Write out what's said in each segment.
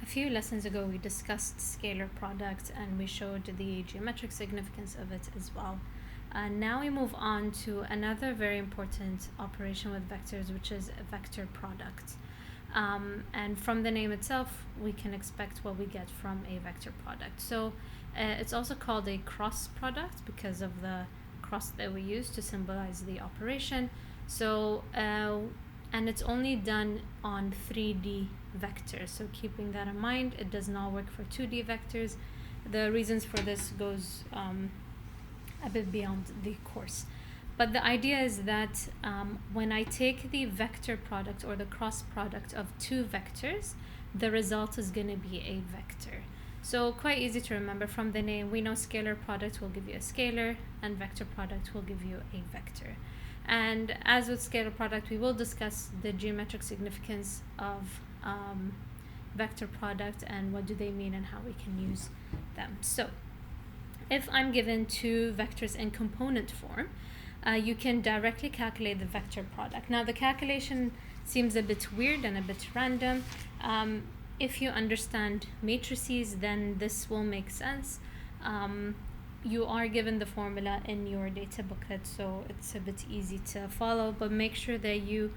few lessons ago, we discussed scalar product and we showed the geometric significance of it as well. Now we move on to another very important operation with vectors, which is a vector product. And from the name itself, we can expect what we get from a vector product. So it's also called a cross product because of the cross that we use to symbolize the operation. So, and it's only done on 3D vectors. So keeping that in mind, it does not work for 2D vectors. The reasons for this goes a bit beyond the course. But the idea is that when I take the vector product or the cross product of two vectors, the result is going to be a vector. So quite easy to remember from the name. We know scalar product will give you a scalar and vector product will give you a vector. And as with scalar product, we will discuss the geometric significance of vector product and what do they mean and how we can use them. So if I'm given two vectors in component form, you can directly calculate the vector product. Now the calculation seems a bit weird and a bit random. If you understand matrices, then this will make sense. You are given the formula in your data booklet, so it's a bit easy to follow, but make sure that you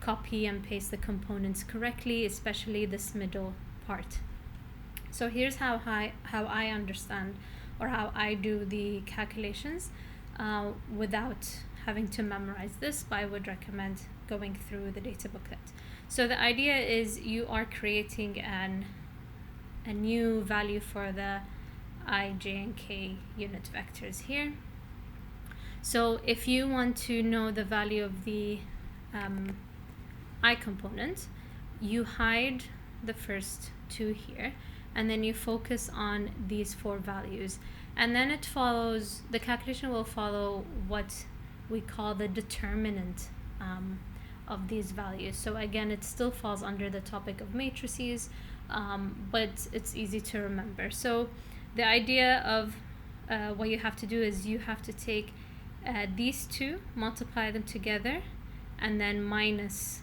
copy and paste the components correctly, especially this middle part. So here's how I understand or how I do the calculations without having to memorize this, but I would recommend going through the data booklet. So the idea is you are creating a new value for the I, j, and k unit vectors here. So if you want to know the value of the I component, you hide the first two here, and then you focus on these four values. And then it follows, the calculation will follow what we call the determinant of these values. So again, it still falls under the topic of matrices, but it's easy to remember. So the idea of what you have to do is you have to take these two, multiply them together, and then minus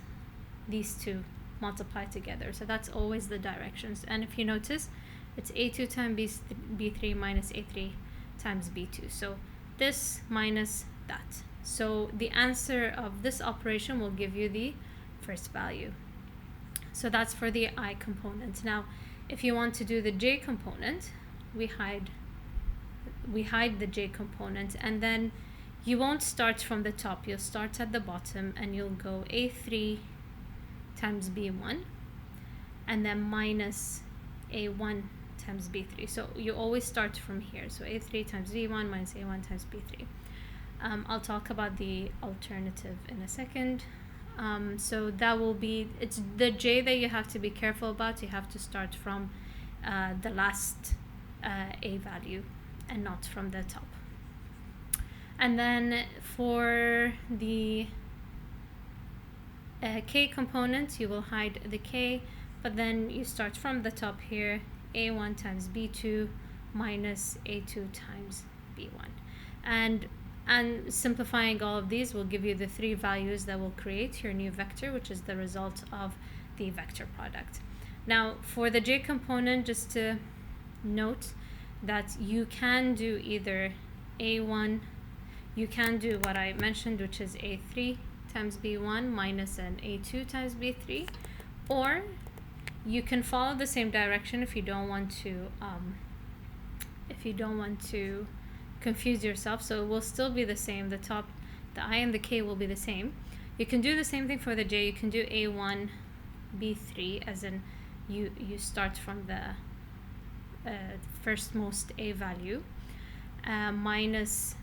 these two, multiply together. So that's always the directions. And if you notice, it's A2 times B3 minus A3 times B2. So this minus that. So the answer of this operation will give you the first value. So that's for the I component. Now, if you want to do the j component, we hide the j component, and then you won't start from the top. You'll start at the bottom and you'll go A3 times B1 and then minus A1 times B3. So you always start from here. So A3 times B1 minus A1 times B3. I'll talk about the alternative in a second. So that will be, it's the j that you have to be careful about. You have to start from the last a value and not from the top. And then for the k component, you will hide the k, but then you start from the top here, a1 times b2 minus a2 times b1. And simplifying all of these will give you the three values that will create your new vector, which is the result of the vector product. Now for the j component, just to note that you can do either a1, you can do what I mentioned, which is a3 times b1 minus an a2 times b3, or you can follow the same direction if you don't want to confuse yourself. So it will still be the same. The top, the I and the k will be the same. You can do the same thing for the j. You can do a1 b3, as in you start from the firstmost a value, minus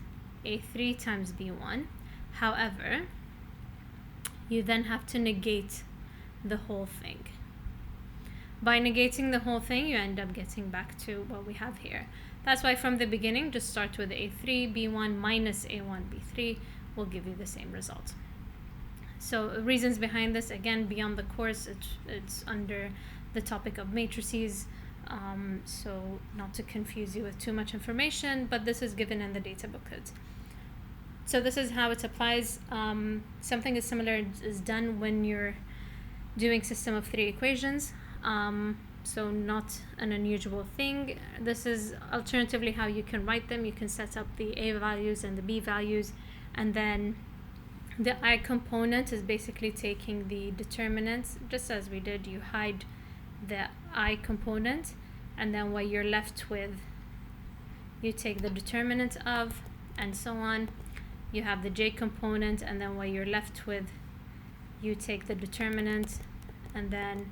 a3 times b1. However, you then have to negate the whole thing. By negating the whole thing, you end up getting back to what we have here. That's why from the beginning, just start with a3 b1 minus a1 b3 will give you the same result. So reasons behind this, again, beyond the course, it's under the topic of matrices, so not to confuse you with too much information, but this is given in the data booklet. So this is how it applies. Something is similar is done when you're doing system of three equations. so not an unusual thing. This is alternatively how you can write them. You can set up the A values and the B values, and then the I component is basically taking the determinants, just as we did. You hide the I component, and then what you're left with, you take the determinant of, and so on. You have the J component, and then what you're left with, you take the determinant, and then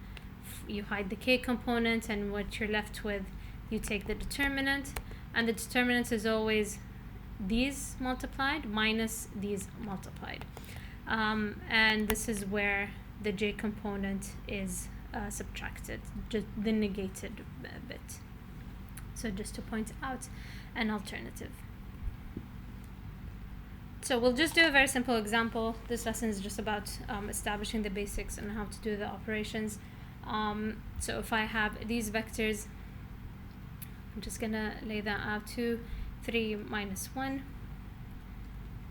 you hide the K component, and what you're left with, you take the determinant, and the determinant is always these multiplied minus these multiplied. And this is where the J component is subtracted, just the negated bit. So just to point out an alternative. So we'll just do a very simple example. This lesson is just about establishing the basics and how to do the operations. So if I have these vectors, I'm just gonna lay that out: 2, 3, minus 1,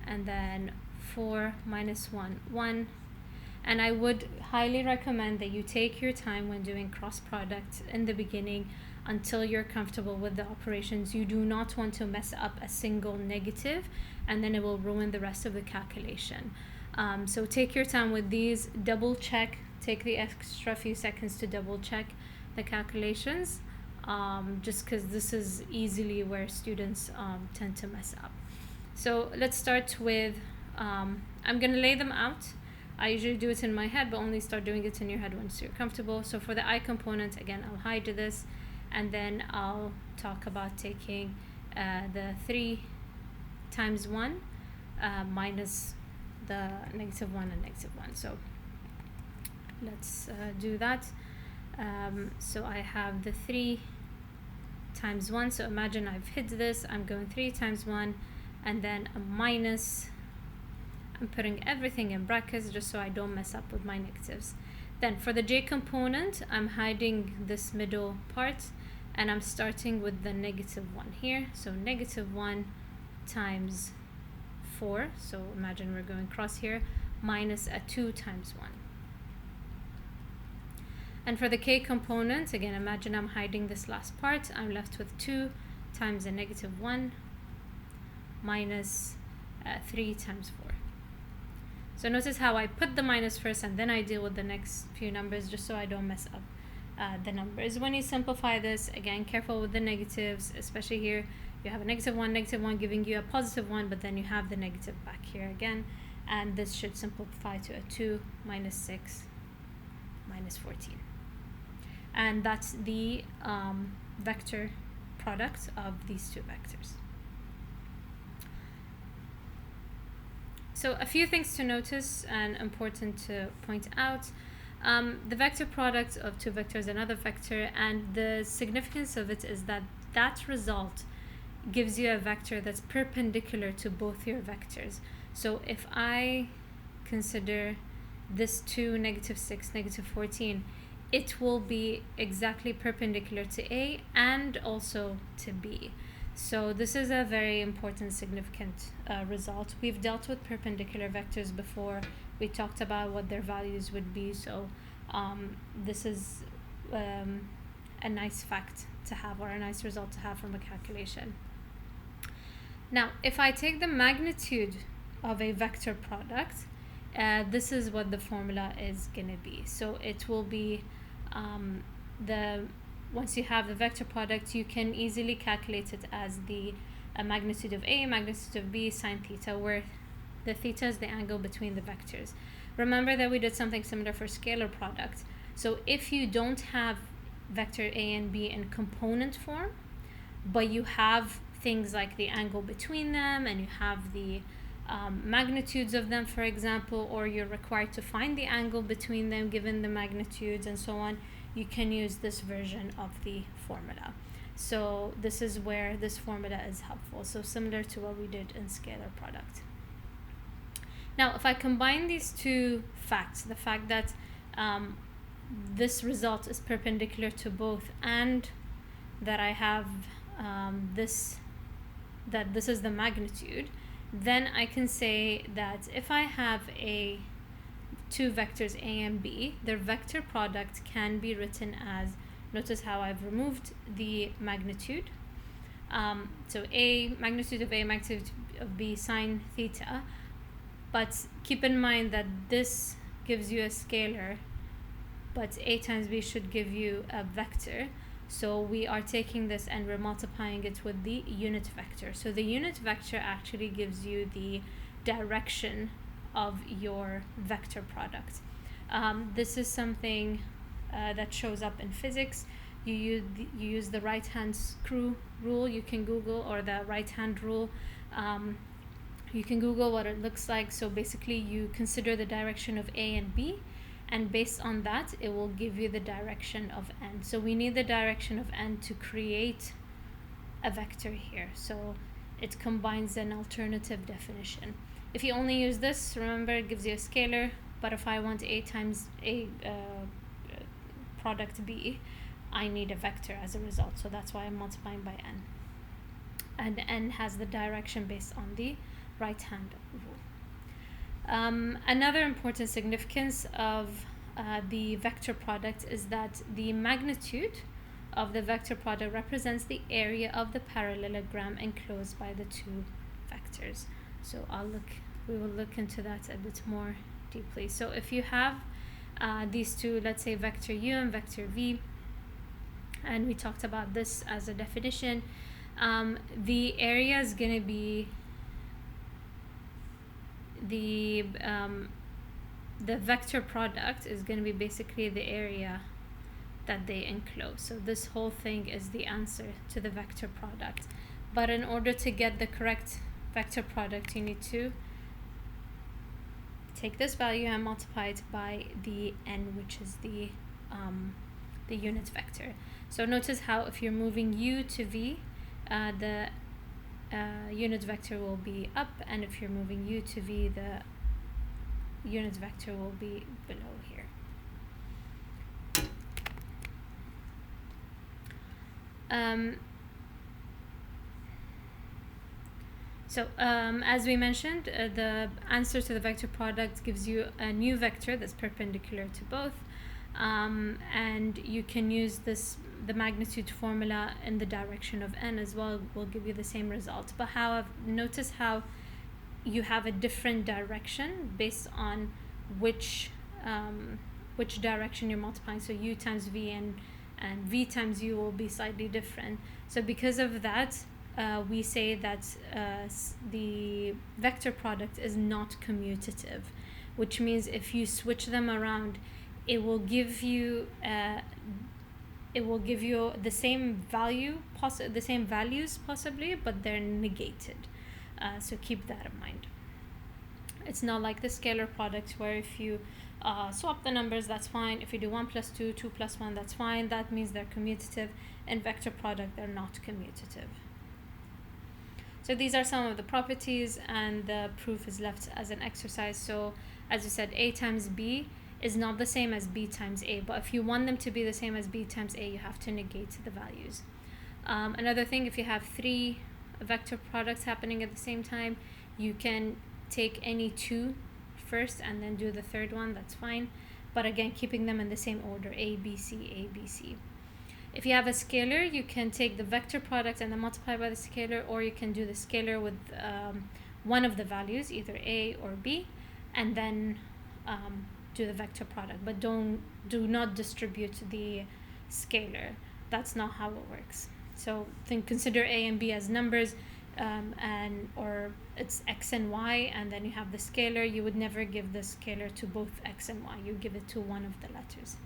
and then 4, minus 1, 1. And I would highly recommend that you take your time when doing cross product in the beginning until you're comfortable with the operations. You do not want to mess up a single negative, and then it will ruin the rest of the calculation. So take your time with these, double check, take the extra few seconds to double check the calculations, just because this is easily where students tend to mess up. So let's start with, I'm going to lay them out. I usually do it in my head, but only start doing it in your head once you're comfortable. So for the I component, again, I'll hide this, and then I'll talk about taking the 3 times 1 minus the negative 1 and negative 1. So let's do that. So I have the 3 times 1. So imagine I've hid this. I'm going 3 times 1, and then a minus. I'm putting everything in brackets just so I don't mess up with my negatives. Then for the J component, I'm hiding this middle part, and I'm starting with the negative 1 here. So negative 1 times 4. So imagine we're going cross here, minus a 2 times 1. And for the K component, again, imagine I'm hiding this last part. I'm left with 2 times a negative 1 minus 3 times 4. So notice how I put the minus first and then I deal with the next few numbers just so I don't mess up the numbers. When you simplify this, again, careful with the negatives, especially here. You have a negative 1 giving you a positive 1, but then you have the negative back here again. And this should simplify to a 2 minus 6 minus 14. And that's the vector product of these two vectors. So a few things to notice and important to point out. The vector product of two vectors is another vector, and the significance of it is that that result gives you a vector that's perpendicular to both your vectors. So if I consider this 2, negative 6, negative 14, it will be exactly perpendicular to A and also to B. So this is a very important, significant result. We've dealt with perpendicular vectors before. We talked about what their values would be. So this is a nice fact to have, or a nice result to have from a calculation. Now, if I take the magnitude of a vector product, this is what the formula is going to be. So it will be once you have the vector product, you can easily calculate it as the magnitude of A, magnitude of B, sine theta, where the theta is the angle between the vectors. Remember that we did something similar for scalar product. So if you don't have vector A and B in component form, but you have things like the angle between them, and you have the magnitudes of them, for example, or you're required to find the angle between them given the magnitudes and so on, you can use this version of the formula. So this is where this formula is helpful. So similar to what we did in scalar product. Now, if I combine these two facts, the fact that this result is perpendicular to both, and that I have this is the magnitude, then I can say that if I have two vectors A and B, their vector product can be written as Notice how I've removed the magnitude. So magnitude of A, magnitude of B, sine theta. But keep in mind that this gives you a scalar, but A times B should give you a vector. So we are taking this and we're multiplying it with the unit vector. So the unit vector actually gives you the direction of your vector product. This is something that shows up in physics. You use the right-hand screw rule. You can Google, or the right-hand rule. You can Google what it looks like. So basically you consider the direction of A and B, and based on that it will give you the direction of n. So we need the direction of n to create a vector here. So it combines an alternative definition. If you only use this, remember it gives you a scalar, but if I want A times A product B, I need a vector as a result. So that's why I'm multiplying by n. And n has the direction based on the right-hand rule. Another important significance of the vector product is that the magnitude of the vector product represents the area of the parallelogram enclosed by the two vectors. So we will look into that a bit more deeply. So if you have these two, let's say vector u and vector v, and we talked about this as a definition, the area is going to be the vector product is going to be basically the area that they enclose. So this whole thing is the answer to the vector product. But in order to get the correct vector product, you need to take this value and multiply it by the n, which is the unit vector. So notice how if you're moving u to v, the unit vector will be up, and if you're moving u to v, the unit vector will be below here. As we mentioned, the answer to the vector product gives you a new vector that's perpendicular to both, and you can use the magnitude formula in the direction of n as well, will give you the same result. But notice how you have a different direction based on which direction you're multiplying. So u times v and v times u will be slightly different. So because of that, we say that the vector product is not commutative, which means if you switch them around, it will give you the same values possibly, but they're negated. So keep that in mind. It's not like the scalar product where if you swap the numbers, that's fine. If you do 1 plus 2, 2 plus 1, that's fine. That means they're commutative. In vector product, they're not commutative. So these are some of the properties, and the proof is left as an exercise. So as you said, A times B is not the same as B times A, but if you want them to be the same as B times A, you have to negate the values. Another thing, if you have 3 vector products happening at the same time, you can take any 2 first and then do the third one, that's fine. But again, keeping them in the same order, A, B, C, A, B, C. If you have a scalar, you can take the vector product and then multiply by the scalar, or you can do the scalar with one of the values, either A or B, and then do the vector product. But do not distribute the scalar. That's not how it works. So consider A and B as numbers, or it's x and y, and then you have the scalar. You would never give the scalar to both x and y. You give it to one of the letters.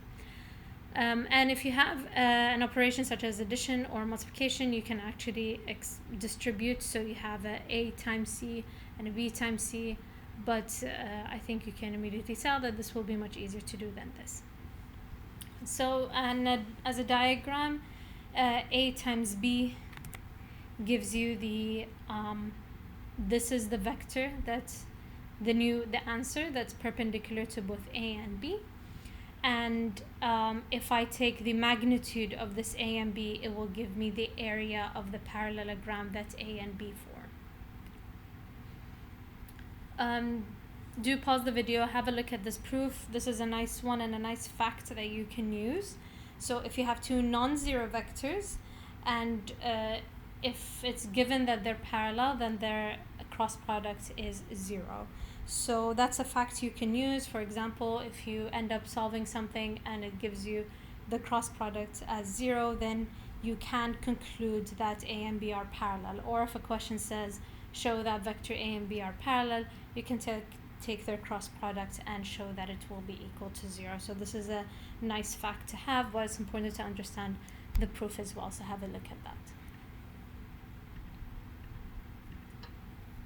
And if you have an operation such as addition or multiplication, you can actually distribute. So you have a times c and a b times c, but I think you can immediately tell that this will be much easier to do than this. So as a diagram, a times b gives you the this is the vector that's the answer that's perpendicular to both a and b. And if I take the magnitude of this a and b, it will give me the area of the parallelogram that a and b form. Do pause the video, have a look at this proof. This is a nice one and a nice fact that you can use. So if you have two non-zero vectors, and if it's given that they're parallel, then their cross product is 0. So that's a fact you can use. For example, if you end up solving something and it gives you the cross product as 0, then you can conclude that A and B are parallel. Or if a question says show that vector A and B are parallel, you can take their cross product and show that it will be equal to 0. So this is a nice fact to have, but it's important to understand the proof as well. So have a look at that.